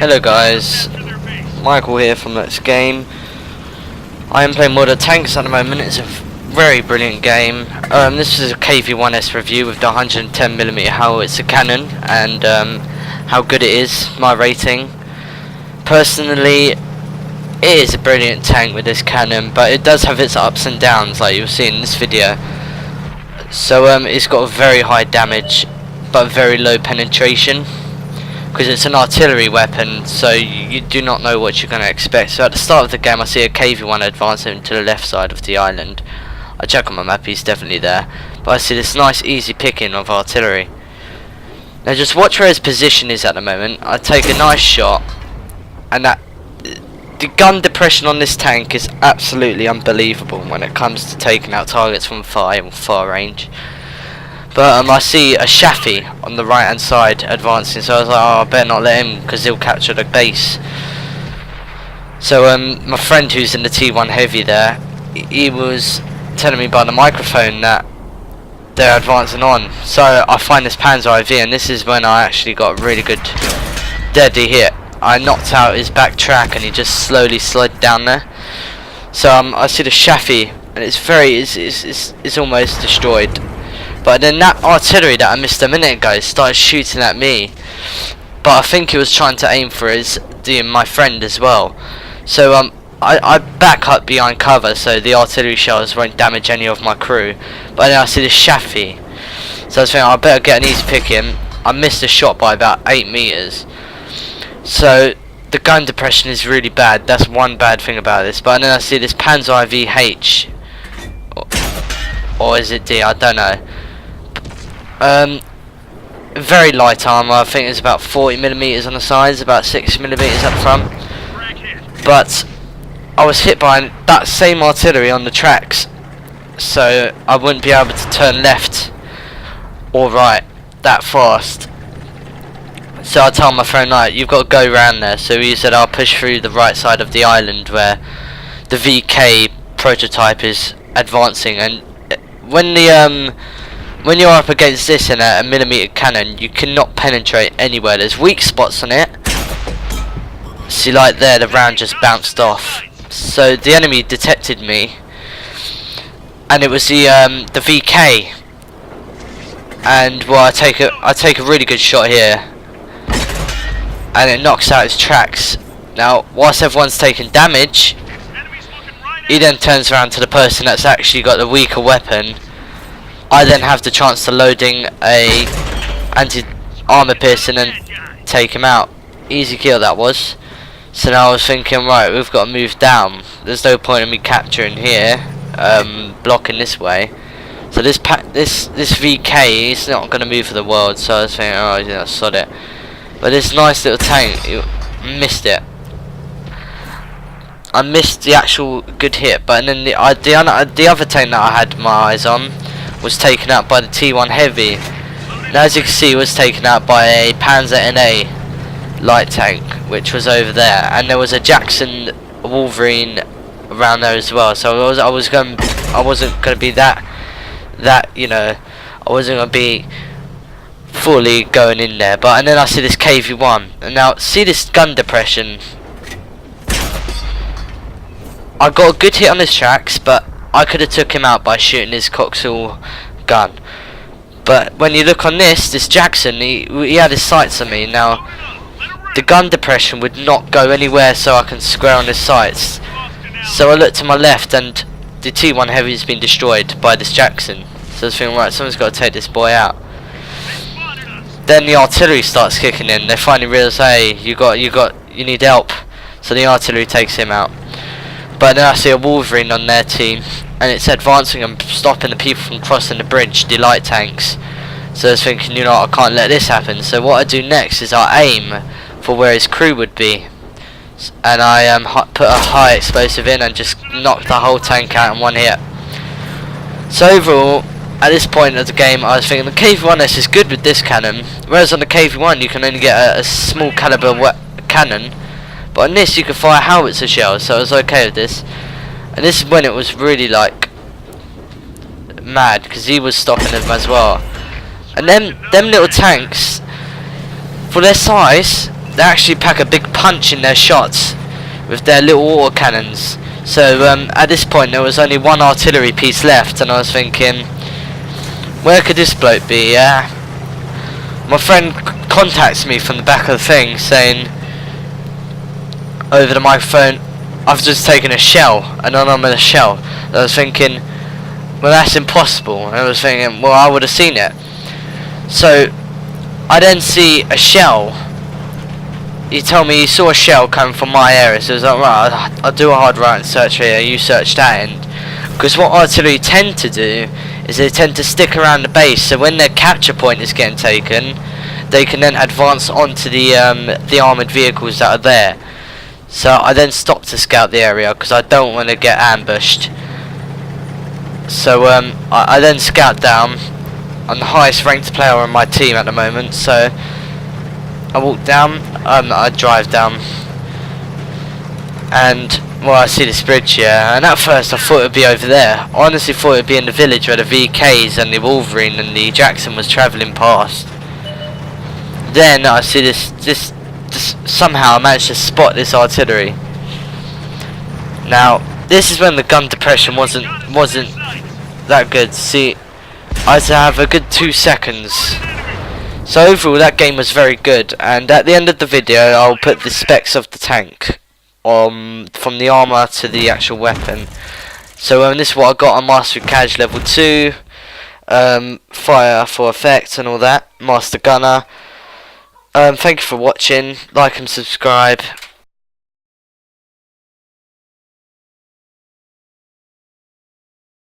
Hello guys, Michael here from Let's Game. I am playing Modern Tanks at the moment. It's a very brilliant game. This is a KV1S review with the 110mm howitzer cannon and how good it is, my rating. Personally, it is a brilliant tank with this cannon, but it does have its ups and downs like you'll see in this video. So it's got a very high damage but very low penetration, because it's an artillery weapon, so you do not know what you're going to expect. So at the start of the game I see a KV1 advancing to the left side of the island. I check on my map, he's definitely there, but I see this nice easy picking of artillery. Now just watch where his position is at the moment. I take a nice shot, and the gun depression on this tank is absolutely unbelievable when it comes to taking out targets from far range. But I see a Shafi on the right hand side advancing, so I was like, oh, I better not let him because he'll capture the base. So my friend who's in the T1 heavy there, he was telling me by the microphone that they're advancing on. So I find this Panzer IV, and this is when I actually got a really good deadly hit. I knocked out his back track and he just slowly slid down there. So I see the Shafi, and it's almost destroyed. But then that artillery that I missed a minute ago started shooting at me, but I think he was trying to aim for my friend as well. So I back up behind cover so the artillery shells won't damage any of my crew. But then I see the Shafi, so I was thinking I better get an easy pick him. I missed a shot by about 8 meters. So the gun depression is really bad. That's one bad thing about this. But then I see this Panzer IV H, or is it D? I don't know. Very light armor. I think it's about 40mm on the sides, about 6mm up front. But I was hit by that same artillery on the tracks, so I wouldn't be able to turn left or right that fast. So I told my friend, right, you've got to go round there. So he said I'll push through the right side of the island where the VK prototype is advancing. And when you're up against this in a millimeter cannon, you cannot penetrate anywhere. There's weak spots on it. See, like there, the round just bounced off. So the enemy detected me, and it was the VK. And well, I take a really good shot here, and it knocks out his tracks. Now, whilst everyone's taking damage, he then turns around to the person that's actually got the weaker weapon. I then have the chance to loading a anti-armor piercing and take him out. Easy kill that was. So now I was thinking, right, we've got to move down. There's no point in me capturing here, blocking this way. So this VK is not going to move for the world. So I was thinking, oh yeah, sod it. But this nice little tank, missed it. I missed the actual good hit, but then the other tank that I had my eyes on was taken out by the T1 heavy. Now as you can see, it was taken out by a Panzer NA light tank, which was over there, and there was a Jackson Wolverine around there as well. So I wasn't going to be that you know, I wasn't going to be fully going in there. But and then I see this KV1, and now see this gun depression. I got a good hit on his tracks, but I could have took him out by shooting his Coxall gun. But when you look on this Jackson, he had his sights on me. Now the gun depression would not go anywhere, so I can square on his sights. So I looked to my left, and the T1 heavy has been destroyed by this Jackson. So I was thinking, right, someone's got to take this boy out. Then the artillery starts kicking in. They finally realise, hey, you need help. So the artillery takes him out. But then I see a Wolverine on their team, and it's advancing and stopping the people from crossing the bridge, the light tanks. So I was thinking, you know, I can't let this happen. So what I do next is I aim for where his crew would be, and I put a high explosive in and just knock the whole tank out in one hit. So overall, at this point of the game, I was thinking the KV1S is good with this cannon, whereas on the KV1 you can only get a small caliber cannon. But on this you can fire howitzer shells, so I was okay with this. And this is when it was really like mad, because he was stopping them as well. And them little tanks, for their size, they actually pack a big punch in their shots with their little autocannons. So at this point there was only one artillery piece left, and I was thinking, where could this bloke be? My friend contacts me from the back of the thing saying over the microphone, I've just taken a shell, an anonymous shell. And I was thinking, well, that's impossible. And I was thinking, well, I would have seen it. So I then see a shell. You tell me you saw a shell coming from my area, so I was like, right, I'll do a hard right and search here, you search that end. Because what artillery tend to do is they tend to stick around the base, so when their capture point is getting taken, they can then advance onto the armoured vehicles that are there. So I then stopped to scout the area because I don't want to get ambushed. So I then scout down. I'm the highest ranked player on my team at the moment, so I walk down, I drive down, and well, I see this bridge here, and at first I thought it would be over there. I honestly thought it would be in the village where the VKs and the Wolverine and the Jackson was travelling past. Then I see this somehow I managed to spot this artillery. Now this is when the gun depression wasn't that good. See, I had to have a good 2 seconds. So overall that game was very good, and at the end of the video I'll put the specs of the tank from the armour to the actual weapon. So this is what I got on Master Cash level 2, fire for effect and all that, Master Gunner. Thank you for watching, like and subscribe.